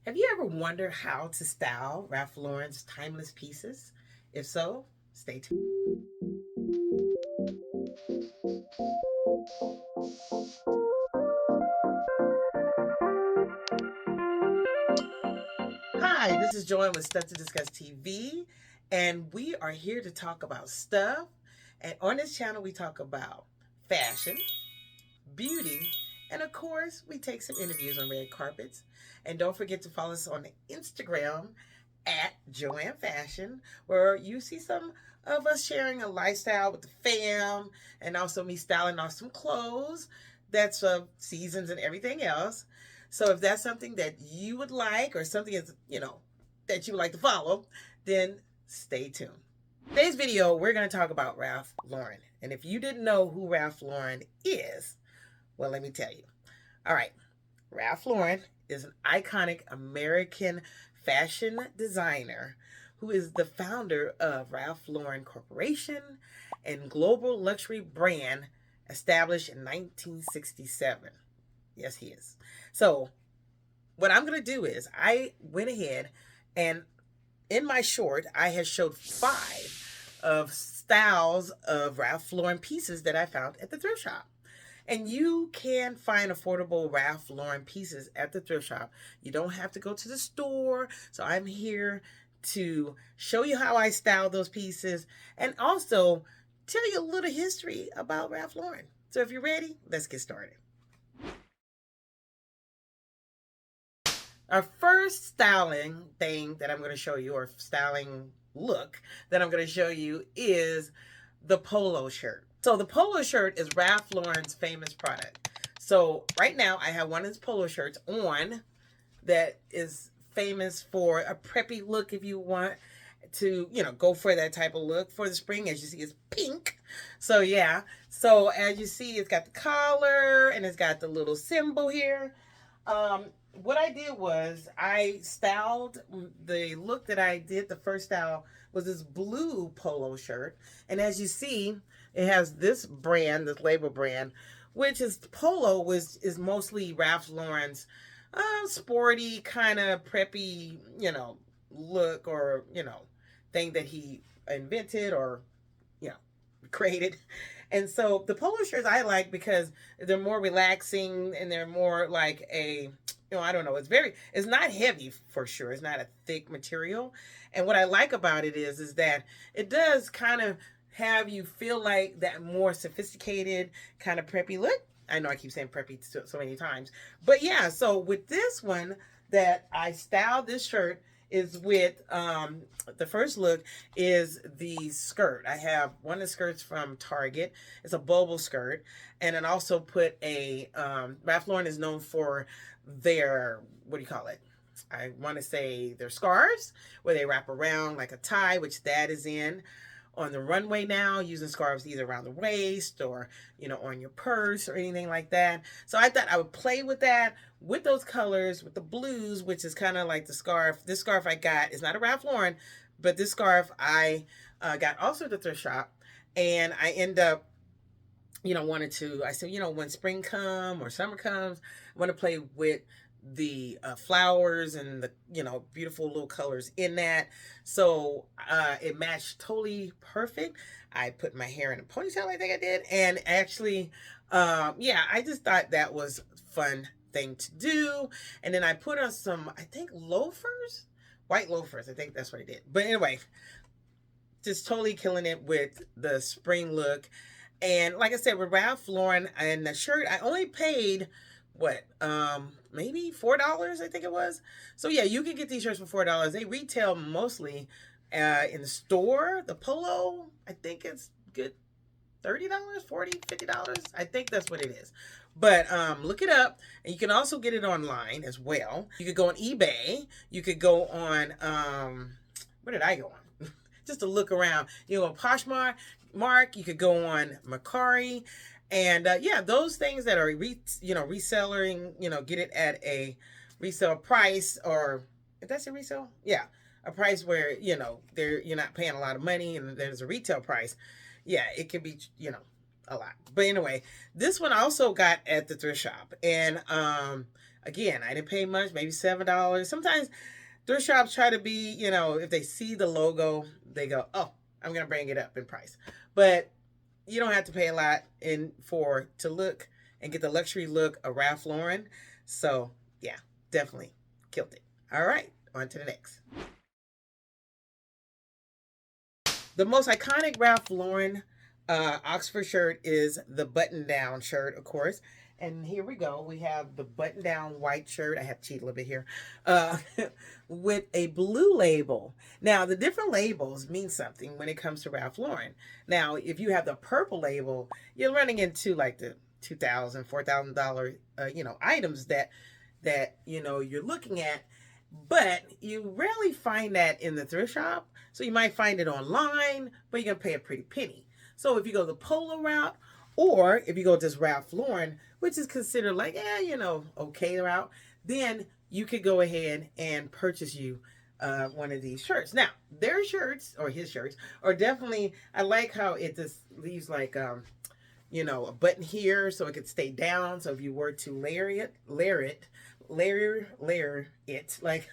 Have you ever wondered how to style Ralph Lauren's timeless pieces? If so, stay tuned. Hi, this is Joanne with Stuff to Discuss TV, and we are here to talk about stuff. And on this channel, we talk about fashion, beauty, and of course, we take some interviews on red carpets. And don't forget to follow us on Instagram at Joanne Fashion, where you see some of us sharing a lifestyle with the fam and also me styling off some clothes. That's seasons and everything else. So if that's something that you would like or something is, that you would like to follow, then stay tuned. Today's video, we're going to talk about Ralph Lauren. And if you didn't know who Ralph Lauren is, well, let me tell you. All right, Ralph Lauren is an iconic American fashion designer who is the founder of Ralph Lauren Corporation and global luxury brand established in 1967. Yes, he is. So, what I'm going to do is I went ahead and in my short, I have showed 5 of styles of Ralph Lauren pieces that I found at the thrift shop. And you can find affordable Ralph Lauren pieces at the thrift shop. You don't have to go to the store. So I'm here to show you how I style those pieces and also tell you a little history about Ralph Lauren. So if you're ready, let's get started. Our first styling thing that I'm going to show you, or styling look that I'm going to show you, is the polo shirt. So the polo shirt is Ralph Lauren's famous product. So right now I have one of his polo shirts on that is famous for a preppy look if you want to, go for that type of look for the spring. As you see, it's pink. So yeah. So as you see, it's got the collar and it's got the little symbol here. What I did was I styled the look that I did. The first style was this blue polo shirt. And as you see, it has this brand, this label brand, which is Polo, which is mostly Ralph Lauren's sporty, kind of preppy, look or, thing that he invented or, you know, created. And so the polo shirts I like because they're more relaxing and they're more like I don't know. It's not heavy for sure. It's not a thick material. And what I like about it is that it does kind of have you feel like that more sophisticated kind of preppy look. I know I keep saying preppy so many times, but yeah. So with this one that I styled this shirt is with the first look is the skirt. I have one of the skirts from Target. It's a bubble skirt, and then also put a Ralph Lauren is known for their, what do you call it? I want to say their scarves where they wrap around like a tie, which that is in on the runway now, using scarves either around the waist or, on your purse or anything like that. So I thought I would play with that, with those colors, with the blues, which is kind of like the scarf. This scarf I got is not a Ralph Lauren, but this scarf I got also at the thrift shop. And I end up, I said, when spring come or summer comes, I want to play with the flowers and the beautiful little colors in that. So it matched totally perfect. I put my hair in a ponytail, I think I did, and actually yeah, I just thought that was a fun thing to do. And then I put on some, I think, loafers, white loafers, I think that's what I did. But anyway, just totally killing it with the spring look. And like I said, with Ralph Lauren and the shirt, I only paid what, maybe $4, I think it was. So yeah, you can get these shirts for $4. They retail mostly in the store. The polo, I think it's good $30, $40, $50. I think that's what it is. But look it up, and you can also get it online as well. You could go on eBay. You could go on where did I go on? Just to look around. Poshmark. You could go on Macari, and yeah, those things that are reselling, get it at a resale price, or if that's a resale, yeah, a price where you're not paying a lot of money, and there's a retail price. Yeah, it could be a lot. But anyway, this one I also got at the thrift shop, and Again, I didn't pay much, maybe $7. Sometimes thrift shops try to be, if they see the logo, they go, oh, I'm going to bring it up in price. But you don't have to pay a lot to look and get the luxury look of Ralph Lauren. So yeah, definitely killed it. All right, on to the next. The most iconic Ralph Lauren Oxford shirt is the button down shirt, of course. And here we go. We have the button down white shirt. I have to cheat a little bit here. Uh, with a blue label. Now, the different labels mean something when it comes to Ralph Lauren. Now, if you have the purple label, you're running into like the $2,000, $4,000, items that you're looking at, but you rarely find that in the thrift shop. So you might find it online, but you're gonna pay a pretty penny. So if you go the Polo route, or if you go just Ralph Lauren, which is considered like okay route, then you could go ahead and purchase you one of these shirts. Now their shirts or his shirts are definitely. I like how it just leaves like a button here so it could stay down. So if you were to layer it like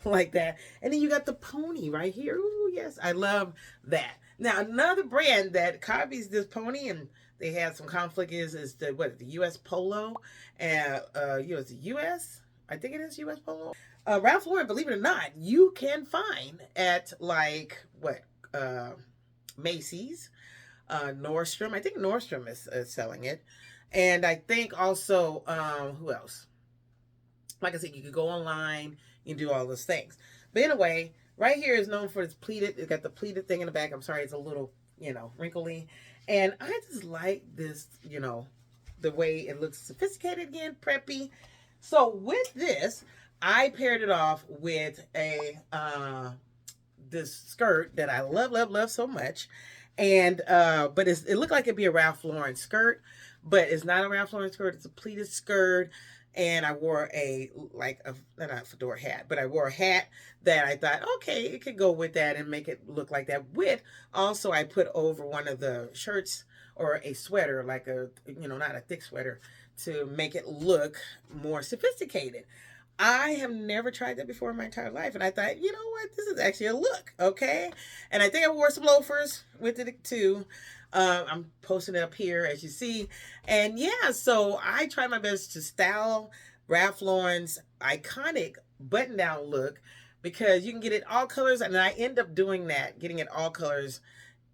like that. And then you got the pony right here. Ooh, yes, I love that. Now another brand that copies this pony and they had some conflict is the US Polo, and it's the US. I think it is US Polo. Ralph Lauren, believe it or not, you can find at like Macy's, Nordstrom. I think Nordstrom is selling it, and I think also who else? Like I said, you could go online, you can do all those things. But anyway, right here is known for its pleated. It's got the pleated thing in the back. I'm sorry, it's a little, wrinkly. And I just like this, the way it looks sophisticated again, preppy. So with this, I paired it off with this skirt that I love so much. And but it looked like it'd be a Ralph Lauren skirt, but it's not a Ralph Lauren skirt. It's a pleated skirt. And I wore not a fedora hat, but I wore a hat that I thought, okay, it could go with that and make it look like that. Also I put over one of the shirts or a sweater, like not a thick sweater, to make it look more sophisticated. I have never tried that before in my entire life. And I thought, you know what? This is actually a look. Okay. And I think I wore some loafers with it too. I'm posting it up here as you see. And yeah, so I try my best to style Ralph Lauren's iconic button down look because you can get it all colors. And I end up doing that, getting it all colors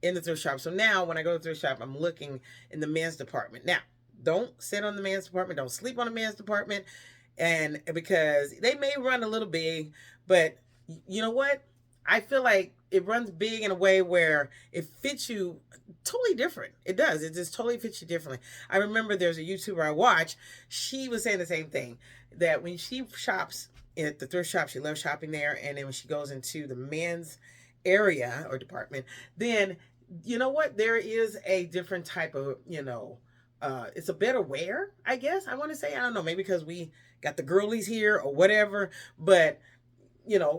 in the thrift shop. So now when I go to the thrift shop, I'm looking in the men's department. Now, don't sit on the men's department. Don't sleep on the men's department. And because they may run a little big, but you know what? I feel like it runs big in a way where it fits you totally different. It does. It just totally fits you differently. I remember there's a YouTuber I watch. She was saying the same thing, that when she shops at the thrift shop, she loves shopping there. And then when she goes into the men's area or department, then you know what? There is a different type of, it's a better wear, I guess. I want to say, I don't know, maybe because we got the girlies here or whatever, but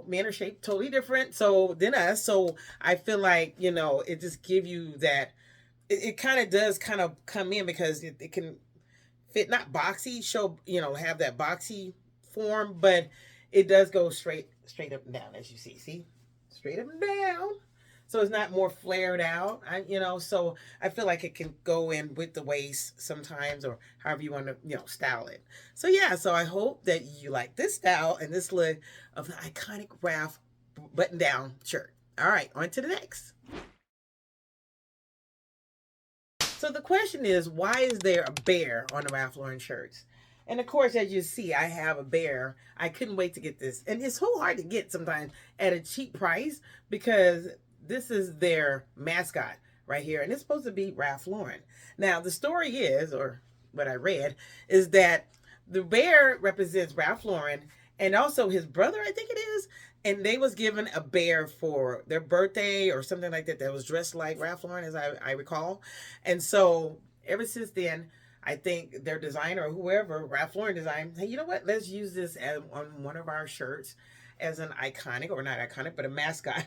men are shaped totally different than us. So I feel like, it just give you that, it kind of does kind of come in because it can fit, not boxy, have that boxy form, but it does go straight up and down, as you see, straight up and down. So it's not more flared out, so I feel like it can go in with the waist sometimes or however you want to, style it. So yeah, so I hope that you like this style and this look of the iconic Ralph button down shirt. All right, on to the next. So the question is, why is there a bear on the Ralph Lauren shirts? And of course, as you see, I have a bear. I couldn't wait to get this. And it's so hard to get sometimes at a cheap price because this is their mascot right here. And it's supposed to be Ralph Lauren. Now, the story is, or what I read, is that the bear represents Ralph Lauren and also his brother, I think it is. And they was given a bear for their birthday or something like that was dressed like Ralph Lauren, as I recall. And so ever since then, I think their designer or whoever, Ralph Lauren designed, hey, you know what? Let's use this on one of our shirts as an iconic, or not iconic, but a mascot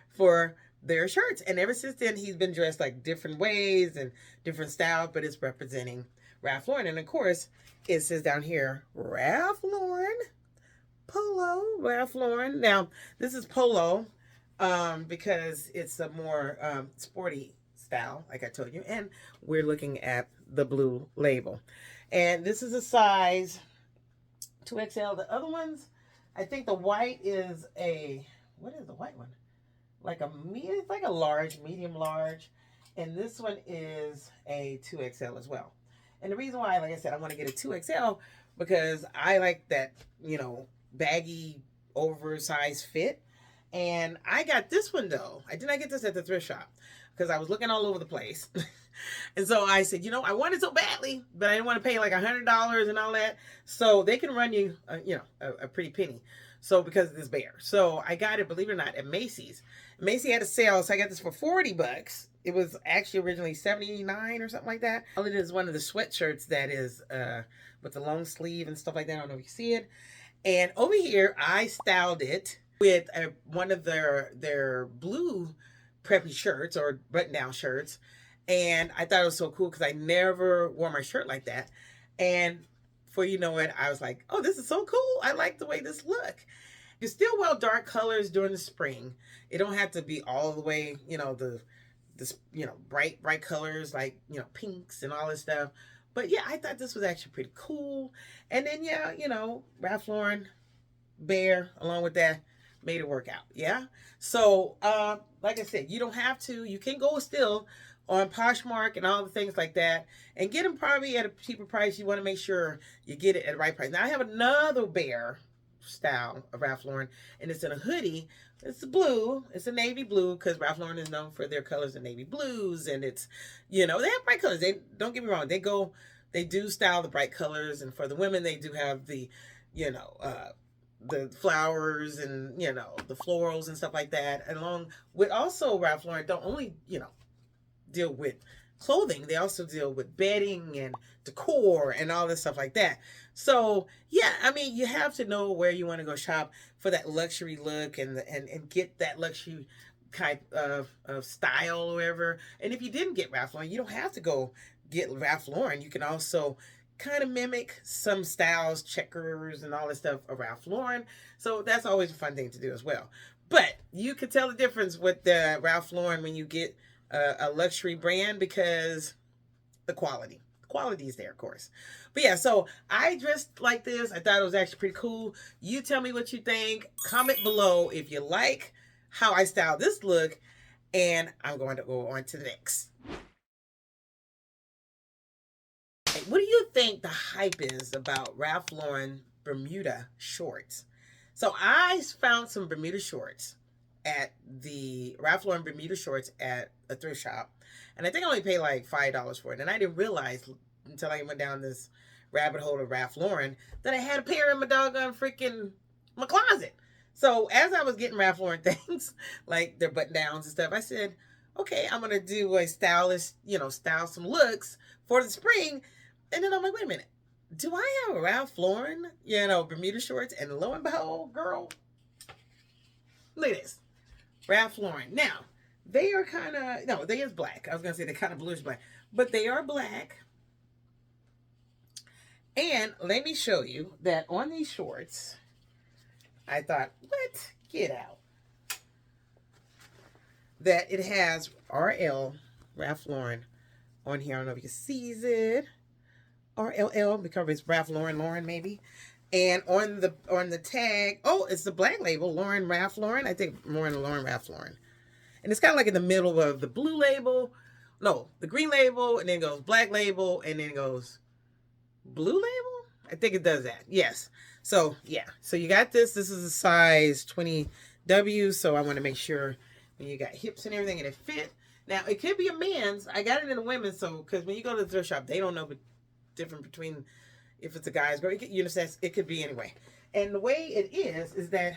for their shirts. And ever since then, he's been dressed like different ways and different styles, but it's representing Ralph Lauren. And of course, it says down here, Ralph Lauren, Polo, Ralph Lauren. Now, this is Polo because it's a more sporty style, like I told you. And we're looking at the blue label. And this is a size 2XL. The other ones, I think the white is a, what is the white one? Like a medium, it's like a large, medium large. And this one is a 2XL as well. And the reason why, like I said, I want to get a 2XL because I like that, you know, baggy, oversized fit. And I got this one though. I did not get this at the thrift shop because I was looking all over the place. And so I said, you know, I want it so badly, but I didn't want to pay like $100 and all that. So they can run you, you know, a pretty penny. So because of this bear. So I got it, believe it or not, at Macy's. Macy's had a sale, so I got this for 40 bucks. It was actually originally 79 or something like that. It is one of the sweatshirts that is with the long sleeve and stuff like that. I don't know if you see it. And over here, I styled it with one of their blue preppy shirts or button-down shirts. And I thought it was so cool because I never wore my shirt like that. And before you know it, I was like, oh, this is so cool. I like the way this look. You still wear dark colors during the spring. It don't have to be all the way, you know, you know, bright colors like, you know, pinks and all this stuff. But yeah, I thought this was actually pretty cool. And then, yeah, you know, Ralph Lauren, bear, along with that, made it work out. Yeah. So, like I said, you don't have to. You can go still on Poshmark and all the things like that and get them probably at a cheaper price. You want to make sure you get it at the right price. Now, I have another bear style of Ralph Lauren, and it's in a hoodie. It's blue. It's a navy blue because Ralph Lauren is known for their colors of navy blues, and it's, you know, they have bright colors. They don't get me wrong. They do style the bright colors, and for the women, they do have the, you know, the flowers and, you know, the florals and stuff like that. And along with also Ralph Lauren don't only, you know, deal with clothing, they also deal with bedding and decor and all this stuff like that. So yeah, I mean, you have to know where you want to go shop for that luxury look and get that luxury type of style or whatever. And if you didn't get Ralph Lauren, you don't have to go get Ralph Lauren. You can also kind of mimic some styles, checkers and all this stuff of Ralph Lauren. So that's always a fun thing to do as well. But you can tell the difference with the Ralph Lauren when you get a luxury brand because the quality is there, of course. But yeah, so I dressed like this. I thought it was actually pretty cool. You tell me what you think. Comment below if you like how I styled this look. And I'm going to go on to the next. What do you think the hype is about Ralph Lauren Bermuda shorts? So I found some Bermuda shorts at the Ralph Lauren Bermuda shorts at a thrift shop. And I think I only paid like $5 for it. And I didn't realize until I went down this rabbit hole of Ralph Lauren that I had a pair in my doggone freaking my closet. So as I was getting Ralph Lauren things, like their button downs and stuff, I said, okay, I'm going to do a stylish, you know, style some looks for the spring. And then I'm like, wait a minute, do I have a Ralph Lauren, you know, Bermuda shorts? And lo and behold, girl, look at this. Ralph Lauren. Now, they are kind of, no, they is black. I was going to say they're kind of bluish black, but they are black. And let me show you that on these shorts, I thought, what? Get out. That it has RL, Ralph Lauren, on here. I don't know if you can see it. RLL, because it's Ralph Lauren maybe. And on the tag, oh, it's the black label, Lauren Ralph Lauren. I think Lauren Ralph Lauren. And it's kind of like in the middle of the blue label. No, the green label, and then it goes black label, and then it goes blue label? I think it does that. Yes. So, yeah. So you got this. This is a size 20W, so I want to make sure when you got hips and everything and it fit. Now, it could be a man's. I got it in a women's, so, because when you go to the thrift shop, they don't know the difference between if it's a guy's girl. You understand? It could be anyway. And the way it is that,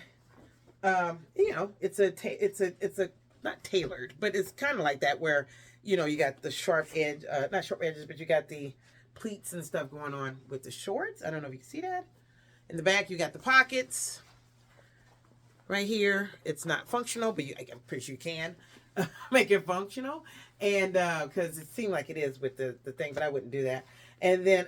you know, it's a not tailored, but it's kind of like that where, you know, you got the sharp edge, not sharp edges, but you got the pleats and stuff going on with the shorts. I don't know if you can see that. In the back, you got the pockets right here. It's not functional, but I'm pretty sure you can make it functional. And because it seemed like it is with the thing, but I wouldn't do that. And then,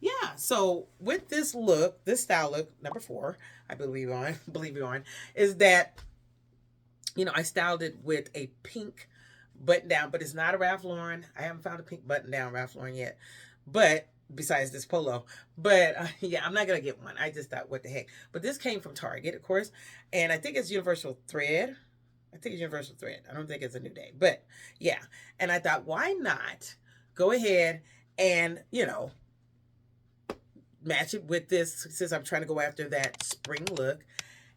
yeah, so with this look, this style look, number 4, I believe you on, is that, I styled it with a pink button down, but it's not a Ralph Lauren. I haven't found a pink button down Ralph Lauren yet, but besides this polo, but yeah, I'm not gonna get one. I just thought, what the heck? But this came from Target, of course, and I think it's Universal Thread. I think it's Universal Thread. I don't think it's a New Day, but yeah. And I thought, why not go ahead and match it with this, since I'm trying to go after that spring look.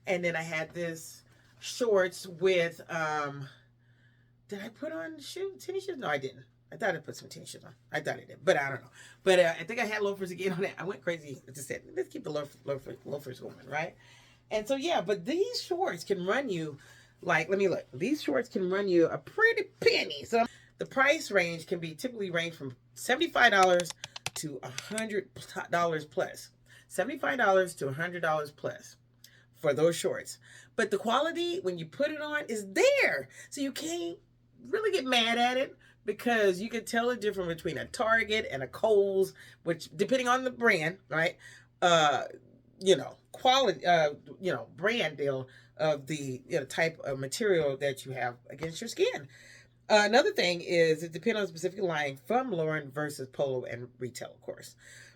And then I had this shorts with did I put on tennis shoes? No, I didn't. I thought I put some tennis shoes on. I thought I did, but I don't know. But I think I had loafers again on that. I went crazy. I just said, let's keep the loafers going, right? And so yeah, but these shorts can run you, like, let me look. These shorts can run you a pretty penny. So the price range can be typically range from $75 to $100 plus. $75 to $100 plus for those shorts. But the quality, when you put it on, is there. So you can't really get mad at it, because you can tell the difference between a Target and a Kohl's, which, depending on the brand, right? Quality, brand deal of the type of material that you have against your skin. Another thing is, it depends on the specific line from Lauren versus Polo and retail, of course.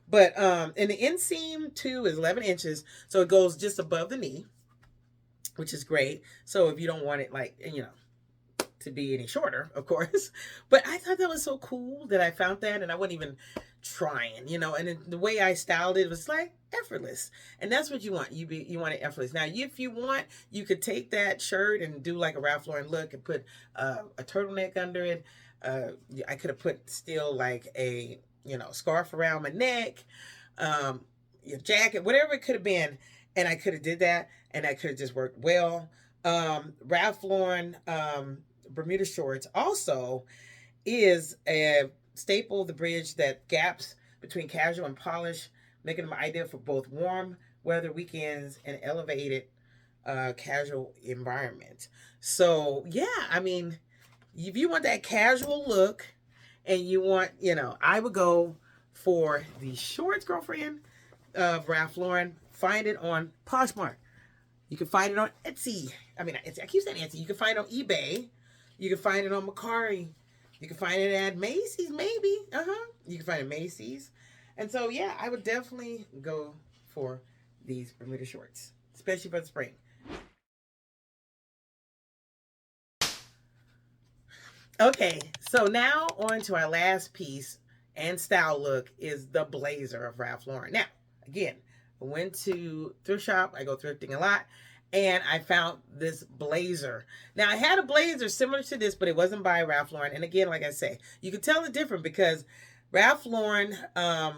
But in the inseam 2 is 11 inches, so it goes just above the knee, which is great. So if you don't want it, like, to be any shorter, of course. But I thought that was so cool that I found that, and I wasn't even trying, and the way I styled it was like effortless. And that's what you want. You want it effortless. Now, if you want, you could take that shirt and do like a Ralph Lauren look and put a turtleneck under it. I could have put still like a scarf around my neck, your jacket, whatever it could have been, and I could have did that, and I could have just worked well. Ralph Lauren Bermuda shorts also is a staple of the bridge that gaps between casual and polish, making them ideal for both warm weather weekends and elevated casual environment. So yeah, I mean, if you want that casual look and you want, I would go for the shorts, girlfriend, of Ralph Lauren. Find it on Poshmark. You can find it on Etsy. I keep saying Etsy. You can find it on eBay. You can find it on Mercari. You can find it at Macy's, maybe. You can find it at Macy's. And so, yeah, I would definitely go for these Bermuda shorts, especially for the spring. Okay, so now on to our last piece and style look is the blazer of Ralph Lauren. Now, again, I went to thrift shop. I go thrifting a lot. And I found this blazer. Now, I had a blazer similar to this, but it wasn't by Ralph Lauren. And again, like I say, you can tell the difference because Ralph Lauren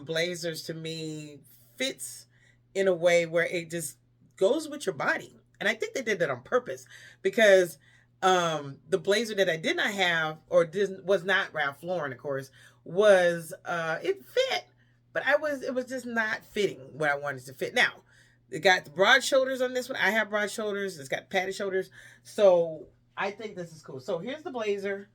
blazers, to me, fits in a way where it just goes with your body. And I think they did that on purpose, because the blazer that I did not have, or was not Ralph Lauren, of course, was it fit, but it was just not fitting what I wanted to fit. Now, it got the broad shoulders on this one. I have broad shoulders. It's got padded shoulders. So I think this is cool. So here's the blazer.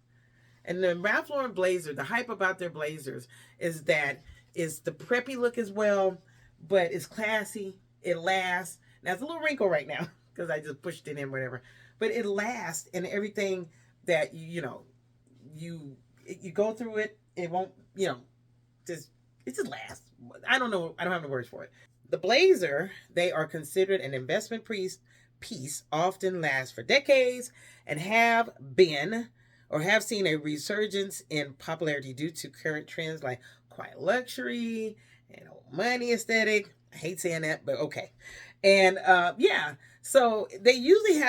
And the Ralph Lauren blazer, the hype about their blazers is that it's the preppy look as well, but it's classy. It lasts. Now, it's a little wrinkle right now because I just pushed it in, whatever. But it lasts, and everything that, you go through it, it won't, it just lasts. I don't know. I don't have the words for it. The blazer, they are considered an investment piece, often last for decades, and have seen a resurgence in popularity due to current trends like quiet luxury and old money aesthetic. I hate saying that, but okay. And yeah, so they usually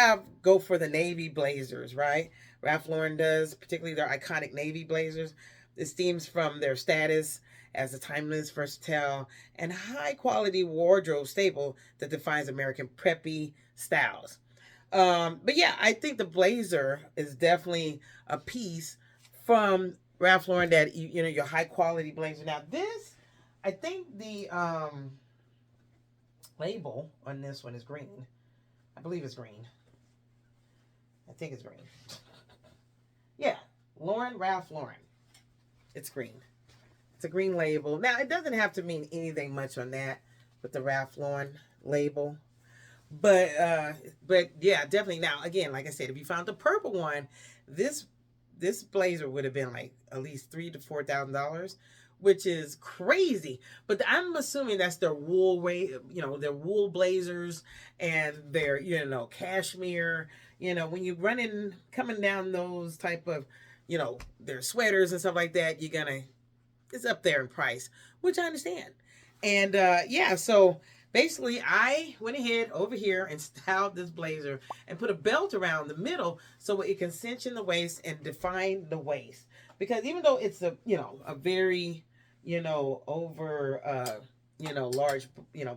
go for the navy blazers, right? Ralph Lauren does, particularly their iconic navy blazers. This stems from their status as a timeless, versatile, and high-quality wardrobe staple that defines American preppy styles. But yeah, I think the blazer is definitely a piece from Ralph Lauren that, your high-quality blazer. Now this, I think the label on this one is green. I believe it's green. I think it's green. Yeah, Ralph Lauren. It's green. It's a green label. Now, it doesn't have to mean anything much on that with the Ralph Lauren label. But yeah, definitely. Now, again, like I said, if you found the purple one, this this blazer would have been like at least $3,000 to $4,000, which is crazy. But I'm assuming that's their wool way, their wool blazers and their, cashmere. When you coming down those type of, their sweaters and stuff like that, it's up there in price, which I understand. And yeah, so basically I went ahead over here and styled this blazer and put a belt around the middle so it can cinch in the waist and define the waist. Because even though it's a very, over, large,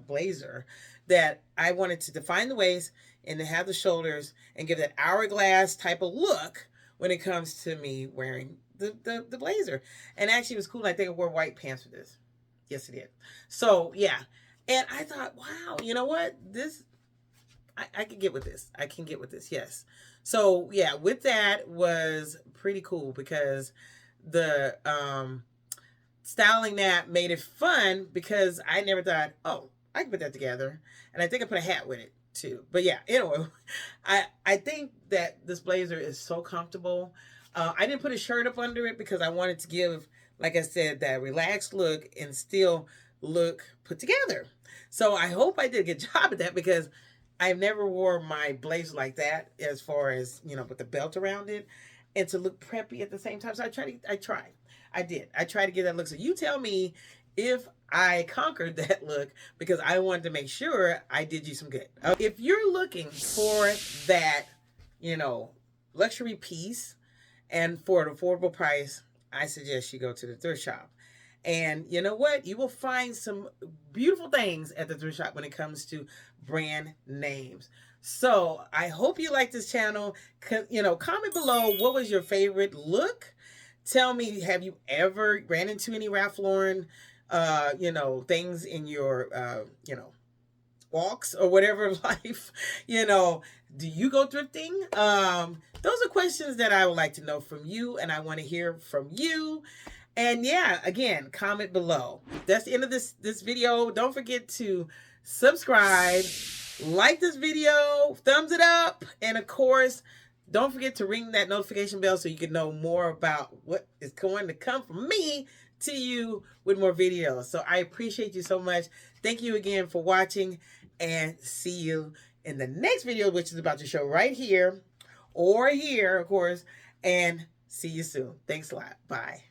blazer, that I wanted to define the waist and to have the shoulders and give that hourglass type of look when it comes to me wearing the blazer. And actually it was cool. I think I wore white pants with this. Yes, it did. So yeah. And I thought, wow, you know what? I can get with this. I can get with this. Yes. So yeah, with that was pretty cool because the styling that made it fun because I never thought, oh, I can put that together. And I think I put a hat with it too. But yeah, anyway, I think that this blazer is so comfortable. I didn't put a shirt up under it because I wanted to give, like I said, that relaxed look and still look put together. So I hope I did a good job at that because I've never wore my blazer like that as far as, with the belt around it and to look preppy at the same time. So I tried. I tried to get that look. So you tell me if I conquered that look because I wanted to make sure I did you some good. If you're looking for that, luxury piece and for an affordable price, I suggest you go to the thrift shop. And you know what? You will find some beautiful things at the thrift shop when it comes to brand names. So I hope you like this channel. Comment below what was your favorite look. Tell me, have you ever ran into any Ralph Lauren, things in your, walks or whatever of life? Do you go thrifting? Those are questions that I would like to know from you, and I want to hear from you. And yeah, again, comment below. That's the end of this video. Don't forget to subscribe, like this video, thumbs it up, and of course, don't forget to ring that notification bell so you can know more about what is going to come from me to you with more videos. So I appreciate you so much. Thank you again for watching, and see you in the next video, which is about to show right here or here, of course, and see you soon. Thanks a lot. Bye.